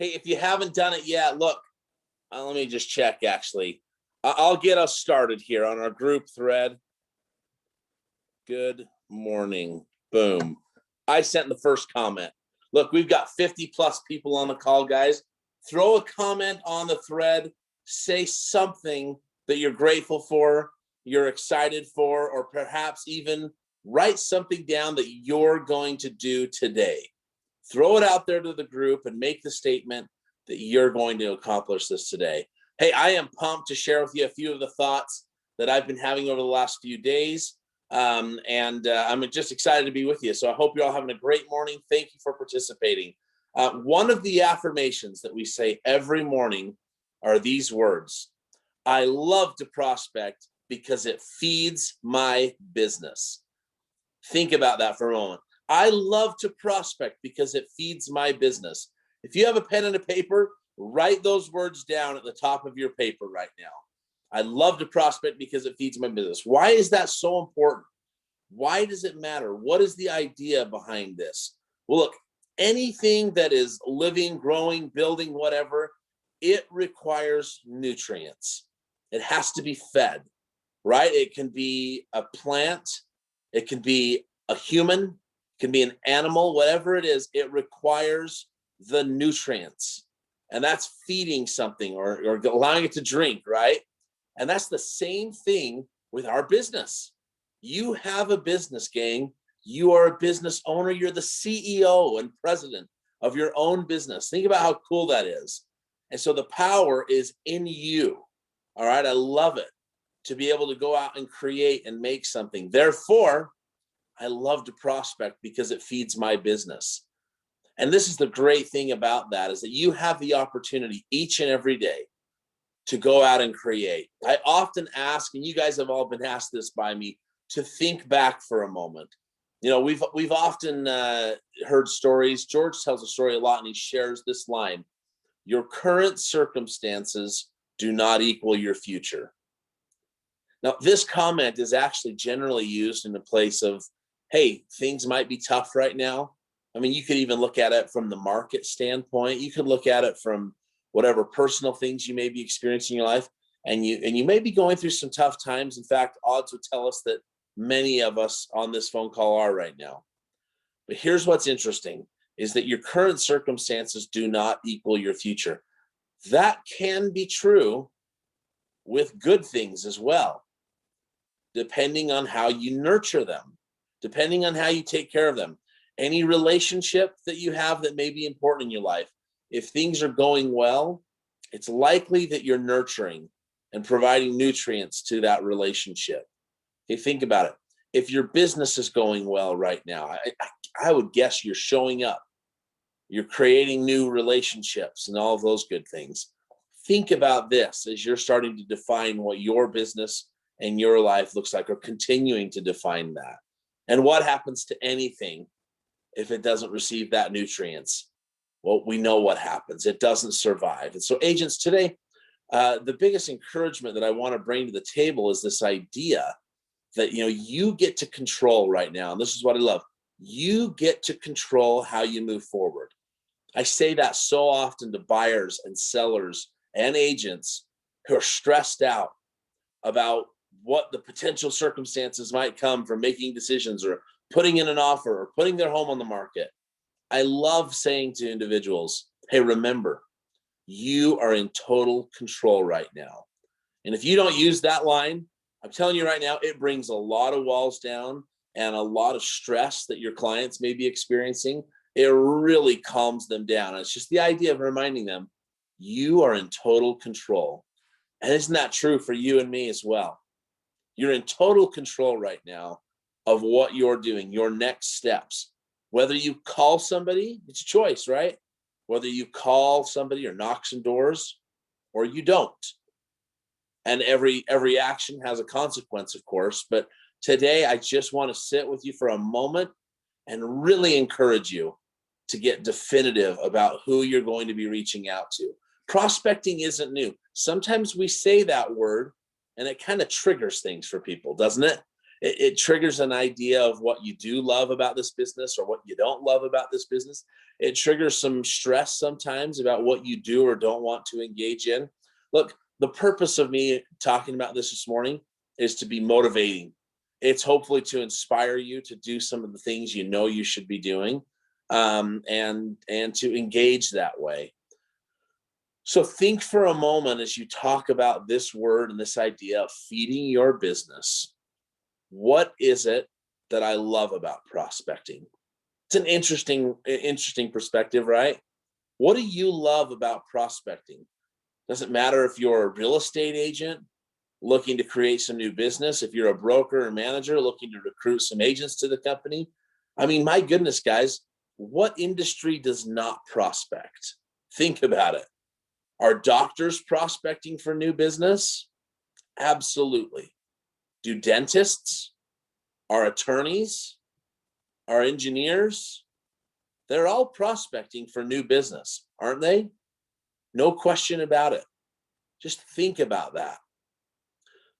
Hey, if you haven't done it yet, look, let me just check actually. I'll get us started here on our group thread. Good morning. Boom. I sent the first comment. Look, we've got 50 plus people on the call, guys. Throw a comment on the thread. Say something that you're grateful for, you're excited for, or perhaps even write something down that you're going to do today. Throw it out there to the group and make the statement that you're going to accomplish this today. Hey, I am pumped to share with you a few of the thoughts that I've been having over the last few days. I'm just excited to be with you. So I hope you're all having a great morning. Thank you for participating. One of the affirmations that we say every morning are these words: I love to prospect because it feeds my business. Think about that for a moment. I love to prospect because it feeds my business. If you have a pen and a paper, write those words down at the top of your paper right now. I love to prospect because it feeds my business. Why is that so important? Why does it matter? What is the idea behind this? Well, look, anything that is living, growing, building, whatever, it requires nutrients. It has to be fed, right? It can be a plant, it can be a human, it can be an animal, whatever it is, it requires the nutrients. And that's feeding something or allowing it to drink, right? And that's the same thing with our business. You have a business, gang. You are a business owner. You're the CEO and president of your own business. Think about how cool that is. And so the power is in you. All right. I love it to be able to go out and create and make something. Therefore, I love to prospect because it feeds my business. And this is the great thing about that, is that you have the opportunity each and every day to go out and create. I often ask, and you guys have all been asked this by me, to think back for a moment. You know, we've often heard stories. George tells a story a lot, and he shares this line: your current circumstances do not equal your future. Now, this comment is actually generally used in the place of, hey, things might be tough right now. I mean, you could even look at it from the market standpoint. You could look at it from whatever personal things you may be experiencing in your life, and you may be going through some tough times. In fact, odds would tell us that many of us on this phone call are right now. But here's what's interesting, is that your current circumstances do not equal your future. That can be true with good things as well, depending on how you nurture them, depending on how you take care of them. Any relationship that you have that may be important in your life, if things are going well, it's likely that you're nurturing and providing nutrients to that relationship. Okay, think about it. If your business is going well right now, I would guess you're showing up. You're creating new relationships and all of those good things. Think about this as you're starting to define what your business and your life looks like, or continuing to define that. And what happens to anything if it doesn't receive that nutrients? Well, we know what happens. It doesn't survive. And so, agents, today, the biggest encouragement that I want to bring to the table is this idea that, you get to control right now. And this is what I love. You get to control how you move forward. I say that so often to buyers and sellers and agents who are stressed out about what the potential circumstances might come from making decisions or putting in an offer or putting their home on the market. I love saying to individuals, hey, remember, you are in total control right now. And if you don't use that line, I'm telling you right now, it brings a lot of walls down and a lot of stress that your clients may be experiencing. It really calms them down. It's just the idea of reminding them, you are in total control. And isn't that true for you and me as well? You're in total control right now of what you're doing, your next steps. Whether you call somebody, it's a choice, right? Whether you call somebody or knock some doors or you don't. And every action has a consequence, of course. But today, I just want to sit with you for a moment and really encourage you to get definitive about who you're going to be reaching out to. Prospecting isn't new. Sometimes we say that word and it kind of triggers things for people, doesn't it? It triggers an idea of what you do love about this business or what you don't love about this business. It triggers some stress sometimes about what you do or don't want to engage in. Look, the purpose of me talking about this morning is to be motivating. It's hopefully to inspire you to do some of the things you know you should be doing, and to engage that way. So think for a moment as you talk about this word and this idea of feeding your business. What is it that I love about prospecting? It's an interesting perspective, right? What do you love about prospecting? Doesn't matter if you're a real estate agent looking to create some new business, if you're a broker or manager looking to recruit some agents to the company. I mean, my goodness, guys, what industry does not prospect? Think about it. Are doctors prospecting for new business? Absolutely. Do dentists? Are attorneys? Are engineers? They're all prospecting for new business, aren't they? No question about it. Just think about that.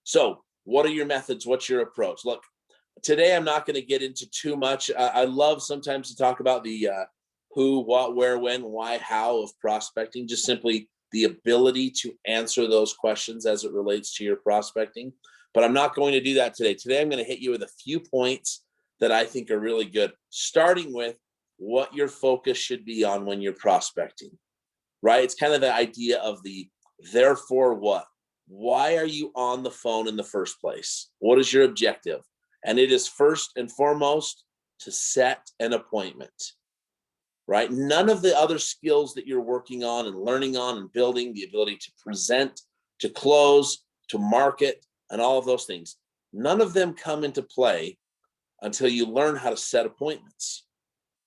So, what are your methods? What's your approach? Look, today I'm not going to get into too much. I love sometimes to talk about the who, what, where, when, why, how of prospecting, just simply the ability to answer those questions as it relates to your prospecting. But I'm not going to do that today. Today, I'm going to hit you with a few points that I think are really good, starting with what your focus should be on when you're prospecting, right? It's kind of the idea of the therefore what? Why are you on the phone in the first place? What is your objective? And it is first and foremost to set an appointment, right? None of the other skills that you're working on and learning on and building, the ability to present, to close, to market, and all of those things, none of them come into play until you learn how to set appointments.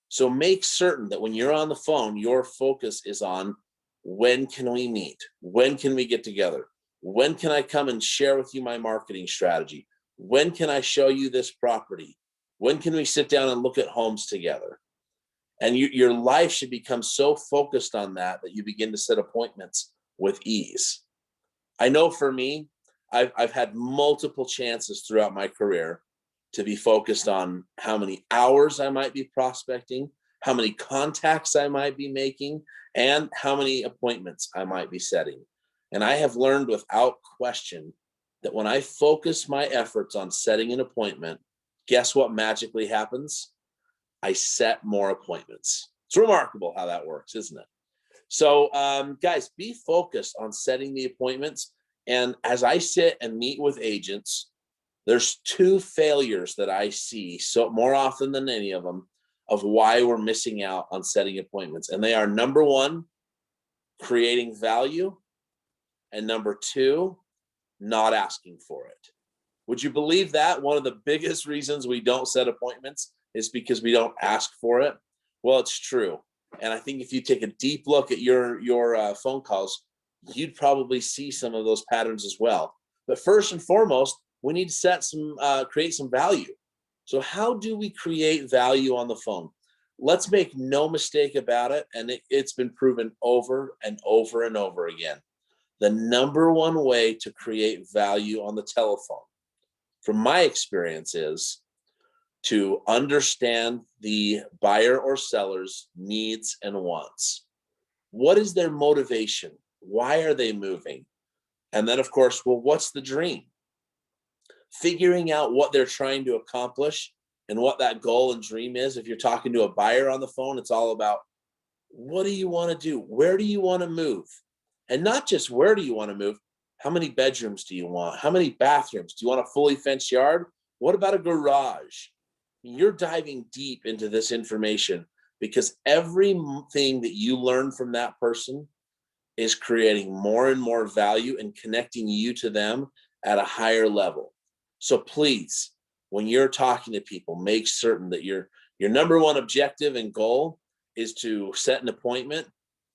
So make certain that when you're on the phone, your focus is on when can we meet? When can we get together? When can I come and share with you my marketing strategy? When can I show you this property? When can we sit down and look at homes together? And your life should become so focused on that you begin to set appointments with ease. I know for me, I've had multiple chances throughout my career to be focused on how many hours I might be prospecting, how many contacts I might be making, and how many appointments I might be setting. And I have learned without question that when I focus my efforts on setting an appointment, guess what magically happens? I set more appointments. It's remarkable how that works, isn't it? So, guys, be focused on setting the appointments. And as I sit and meet with agents, there's two failures that I see so more often than any of them of why we're missing out on setting appointments. And they are, number one, creating value, and number two, not asking for it. Would you believe that one of the biggest reasons we don't set appointments is because we don't ask for it? Well, it's true. And I think if you take a deep look at your phone calls, you'd probably see some of those patterns as well. But first and foremost, we need to create some value. So how do we create value on the phone? Let's make no mistake about it. And it's been proven over and over and over again. The number one way to create value on the telephone, from my experience, is to understand the buyer or seller's needs and wants. What is their motivation? Why are they moving? And then, of course, well, what's the dream? Figuring out what they're trying to accomplish and what that goal and dream is. If you're talking to a buyer on the phone, it's all about, what do you want to do? Where do you want to move? And not just where do you want to move? How many bedrooms do you want? How many bathrooms? Do you want a fully fenced yard? What about a garage? You're diving deep into this information because everything that you learn from that person is creating more and more value and connecting you to them at a higher level. So please, when you're talking to people, make certain that your number one objective and goal is to set an appointment.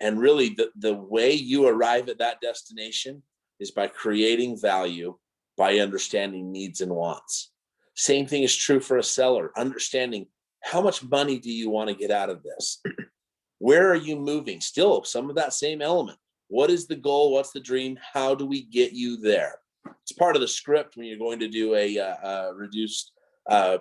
And really the way you arrive at that destination is by creating value, by understanding needs and wants. Same thing is true for a seller, understanding how much money do you want to get out of this? Where are you moving? Still some of that same element. What is the goal? What's the dream? How do we get you there? It's part of the script when you're going to do a reduced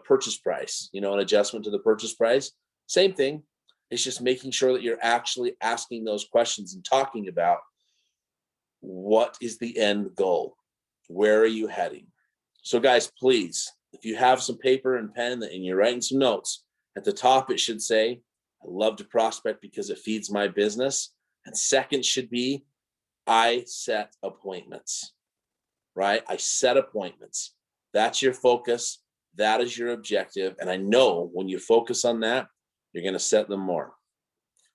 purchase price, an adjustment to the purchase price. Same thing. It's just making sure that you're actually asking those questions and talking about what is the end goal? Where are you heading? So guys, please, if you have some paper and pen and you're writing some notes, at the top it should say, I love to prospect because it feeds my business. And second should be, I set appointments, right? I set appointments. That's your focus. That is your objective. And I know when you focus on that, you're going to set them more.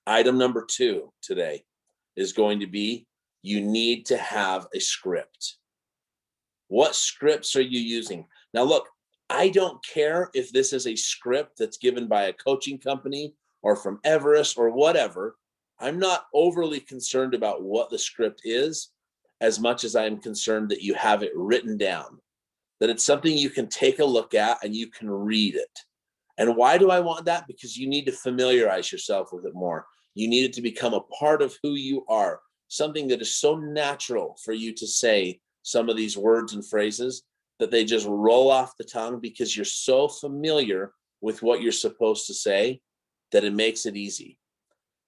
Item number 2 today is going to be, you need to have a script. What scripts are you using? Now, look, I don't care if this is a script that's given by a coaching company or from Everest or whatever. I'm not overly concerned about what the script is as much as I am concerned that you have it written down, that it's something you can take a look at and you can read it. And why do I want that? Because you need to familiarize yourself with it more. You need it to become a part of who you are, something that is so natural for you to say some of these words and phrases that they just roll off the tongue because you're so familiar with what you're supposed to say that it makes it easy.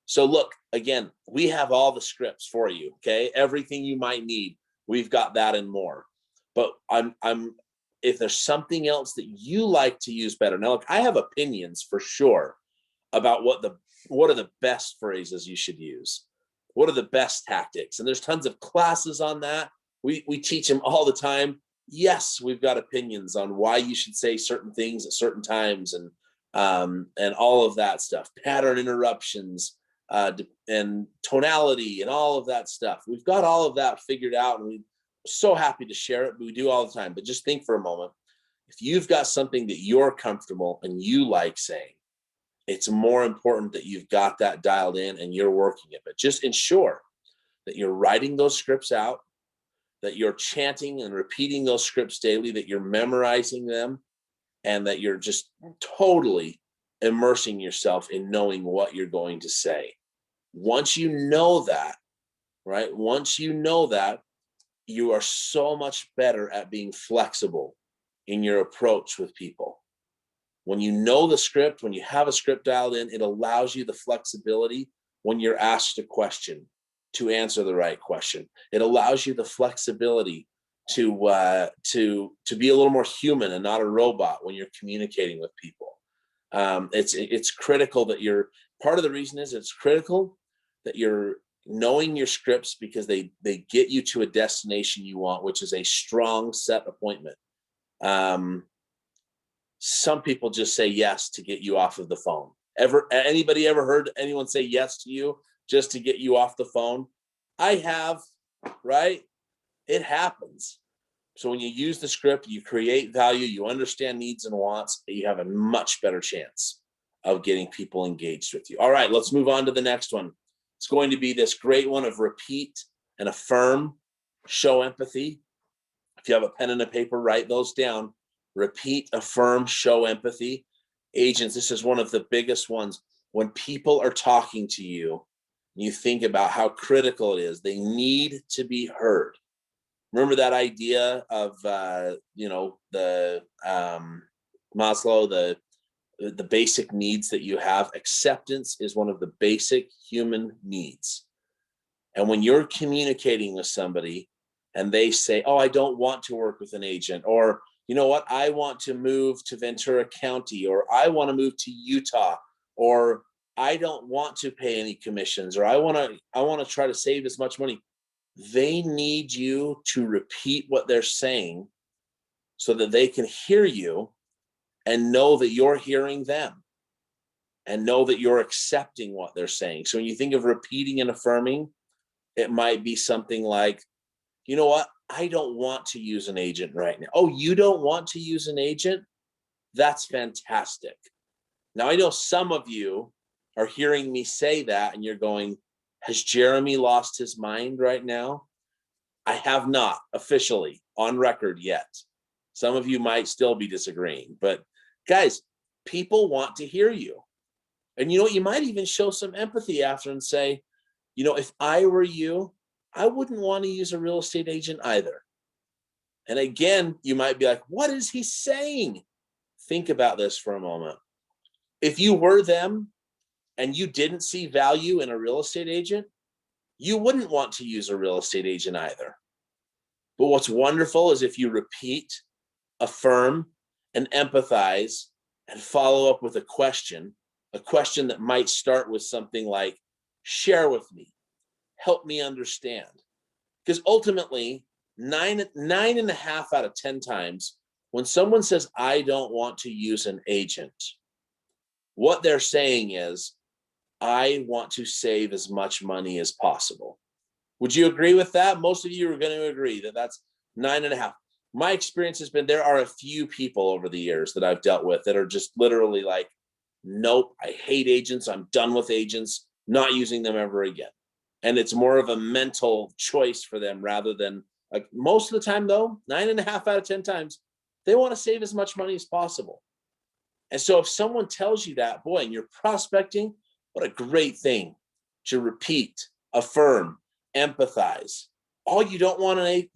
So look, again, we have all the scripts for you, okay? Everything you might need, we've got that and more. But if there's something else that you like to use better. Now, look, I have opinions for sure about what are the best phrases you should use. What are the best tactics? And there's tons of classes on that. We teach them all the time. Yes, we've got opinions on why you should say certain things at certain times and all of that stuff, pattern interruptions, and tonality and all of that stuff. We've got all of that figured out, and we're so happy to share it. We do all the time. But just think for a moment. If you've got something that you're comfortable and you like saying, it's more important that you've got that dialed in and you're working it. But just ensure that you're writing those scripts out, that you're chanting and repeating those scripts daily, that you're memorizing them, and that you're just totally immersing yourself in knowing what you're going to say. Once you know that, right? Once you know that, you are so much better at being flexible in your approach with people. When you know the script, when you have a script dialed in, it allows you the flexibility when you're asked a question to answer the right question. It allows you the flexibility to be a little more human and not a robot when you're communicating with people. It's critical that you're, part of the reason is it's critical that you're knowing your scripts because they get you to a destination you want, which is a strong set appointment. Some people just say yes to get you off of the phone. Anybody ever heard anyone say yes to you just to get you off the phone? I have, right? It happens. So when you use the script, you create value, you understand needs and wants, you have a much better chance of getting people engaged with you. All right, let's move on to the next one. It's going to be this great one of repeat and affirm, show empathy. If you have a pen and a paper, write those down. Repeat, affirm, show empathy. Agents, this is one of the biggest ones. When people are talking to you, you think about how critical it is. They need to be heard. Remember that idea of, the Maslow, the basic needs that you have. Acceptance is one of the basic human needs. And when you're communicating with somebody and they say, oh, I don't want to work with an agent, or, you know what, I want to move to Ventura County, or I want to move to Utah, or I don't want to pay any commissions, or I want to try to save as much money. They need you to repeat what they're saying so that they can hear you and know that you're hearing them and know that you're accepting what they're saying. So when you think of repeating and affirming, it might be something like, you know what, I don't want to use an agent right now. Oh, you don't want to use an agent? That's fantastic. Now, I know some of you are hearing me say that and you're going, has Jeremy lost his mind right now? I have not officially on record yet. Some of you might still be disagreeing, but guys, people want to hear you. And you know what, you might even show some empathy after and say, you know, if I were you, I wouldn't want to use a real estate agent either. And again, you might be like, what is he saying? Think about this for a moment. If you were them and you didn't see value in a real estate agent, you wouldn't want to use a real estate agent either. But what's wonderful is if you repeat, affirm, and empathize and follow up with a question that might start with something like, share with me, help me understand. Because ultimately, nine and a half out of 10 times, when someone says, I don't want to use an agent, what they're saying is, I want to save as much money as possible. Would you agree with that? Most of you are going to agree that that's 9.5. My experience has been there are a few people over the years that I've dealt with that are just literally like, nope, I hate agents. I'm done with agents, not using them ever again. And it's more of a mental choice for them rather than, like, most of the time though, 9.5 out of 10 times, they want to save as much money as possible. And so if someone tells you that, boy, and you're prospecting, what a great thing to repeat, affirm, empathize. Oh, you don't want to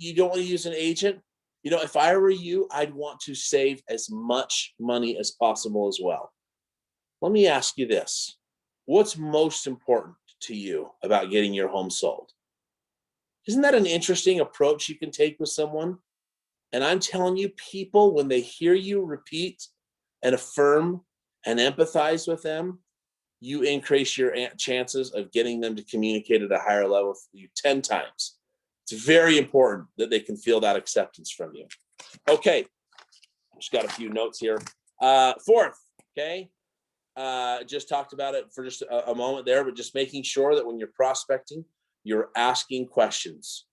use an agent? If I were you, I'd want to save as much money as possible as well. Let me ask you this. What's most important to you about getting your home sold? Isn't that an interesting approach you can take with someone? And I'm telling you, people, when they hear you repeat and affirm and empathize with them, you increase your chances of getting them to communicate at a higher level with you 10 times. It's very important that they can feel that acceptance from you. Okay, just got a few notes here. Fourth, okay, just talked about it for just a moment there, but just making sure that when you're prospecting, you're asking questions.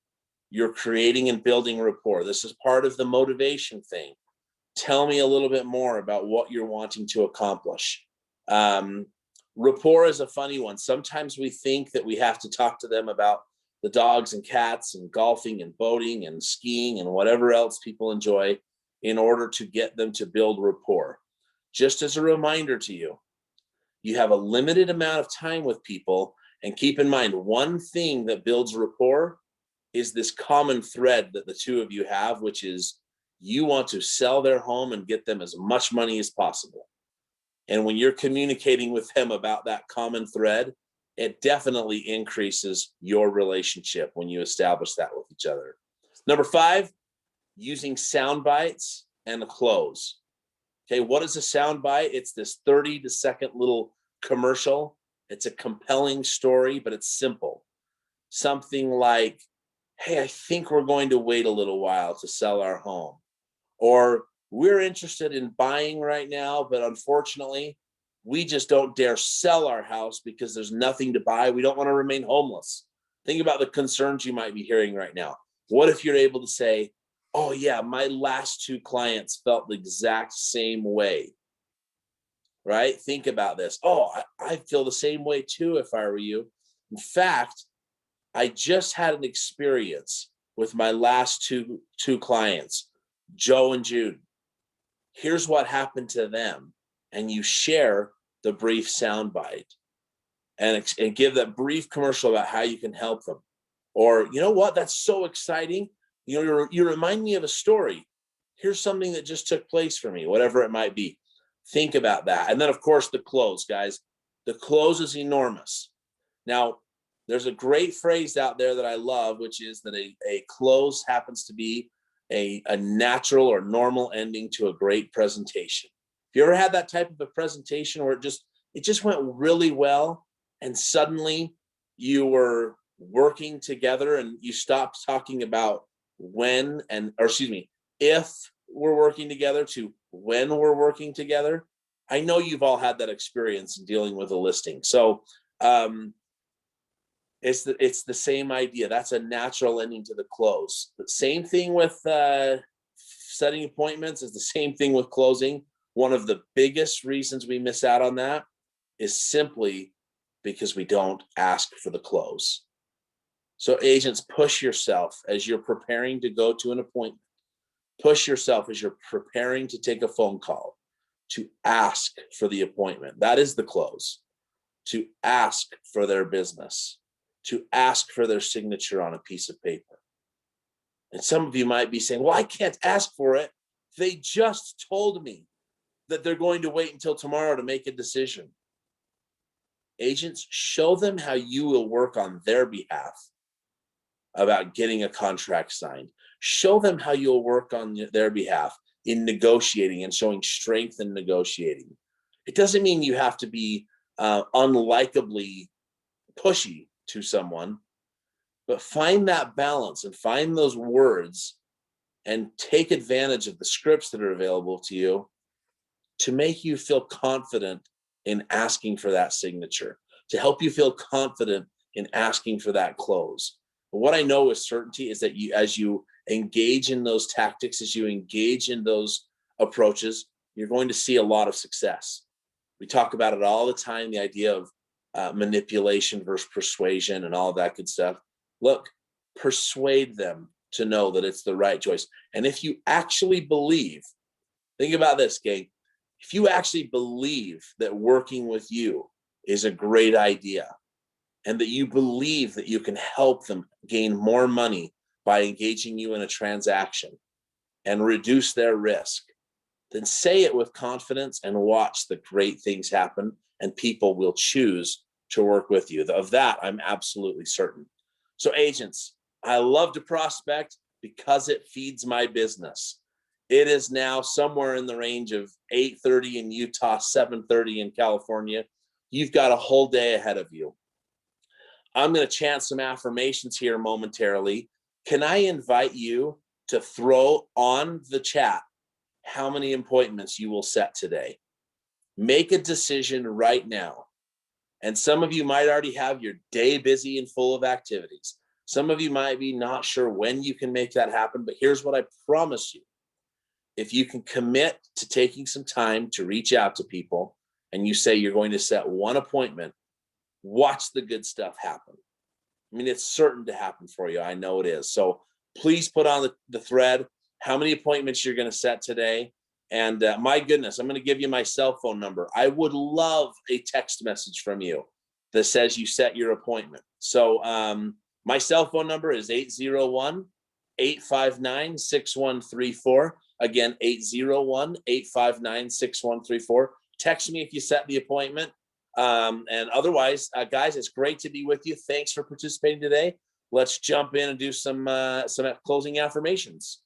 You're creating and building rapport. This is part of the motivation thing. Tell me a little bit more about what you're wanting to accomplish. Rapport is a funny one. Sometimes we think that we have to talk to them about the dogs and cats and golfing and boating and skiing and whatever else people enjoy in order to get them to build rapport. Just as a reminder to you, you have a limited amount of time with people, and keep in mind, one thing that builds rapport is this common thread that the two of you have, which is you want to sell their home and get them as much money as possible. And when you're communicating with them about that common thread, it definitely increases your relationship when you establish that with each other. Number 5, using sound bites and a close. Okay, what is a sound bite? It's this 30-second little commercial. It's a compelling story, but it's simple. Something like, hey, I think we're going to wait a little while to sell our home. Or we're interested in buying right now, but unfortunately, we just don't dare sell our house because there's nothing to buy. We don't want to remain homeless. Think about the concerns you might be hearing right now. What if you're able to say, oh yeah, my last 2 clients felt the exact same way, right? Think about this. Oh, I feel the same way too if I were you. In fact, I just had an experience with my last two clients, Joe and Jude. Here's what happened to them. And you share the brief soundbite and give that brief commercial about how you can help them. Or, you know what, that's so exciting. You remind me of a story. Here's something that just took place for me, whatever it might be. Think about that. And then, of course, the close, guys. The close is enormous. Now, there's a great phrase out there that I love, which is that a close happens to be a natural or normal ending to a great presentation. If you ever had that type of a presentation where it just went really well, and suddenly you were working together and you stopped talking about if we're working together to when we're working together. I know you've all had that experience in dealing with a listing. So it's the same idea. That's a natural ending to the close. The same thing with setting appointments is the same thing with closing. One of the biggest reasons we miss out on that is simply because we don't ask for the close. So agents, push yourself as you're preparing to go to an appointment. Push yourself as you're preparing to take a phone call to ask for the appointment. That is the close. To ask for their business, to ask for their signature on a piece of paper. And some of you might be saying, well, I can't ask for it. They just told me that they're going to wait until tomorrow to make a decision. Agents, show them how you will work on their behalf about getting a contract signed. Show them how you'll work on their behalf in negotiating and showing strength in negotiating. It doesn't mean you have to be unlikably pushy to someone, but find that balance and find those words and take advantage of the scripts that are available to you to make you feel confident in asking for that signature, to help you feel confident in asking for that close. But what I know with certainty is that you, as you engage in those tactics, as you engage in those approaches, you're going to see a lot of success. We talk about it all the time, the idea of manipulation versus persuasion and all that good stuff. Look, persuade them to know that it's the right choice. And if you actually believe, think about this, gang, if you actually believe that working with you is a great idea and that you believe that you can help them gain more money by engaging you in a transaction and reduce their risk, then say it with confidence and watch the great things happen, and people will choose to work with you. Of that, I'm absolutely certain. So agents, I love to prospect because it feeds my business. It is now somewhere in the range of 8:30 in Utah, 7:30 in California. You've got a whole day ahead of you. I'm going to chant some affirmations here momentarily. Can I invite you to throw on the chat how many appointments you will set today? Make a decision right now. And some of you might already have your day busy and full of activities. Some of you might be not sure when you can make that happen, but here's what I promise you. If you can commit to taking some time to reach out to people and you say you're going to set one appointment, watch the good stuff happen. I mean, it's certain to happen for you. I know it is. So please put on the thread how many appointments you're going to set today. And my goodness, I'm going to give you my cell phone number. I would love a text message from you that says you set your appointment. So my cell phone number is 801-859-6134. Again, 801-859-6134. Text me if you set the appointment. And otherwise, guys, it's great to be with you. Thanks for participating today. Let's jump in and do some closing affirmations.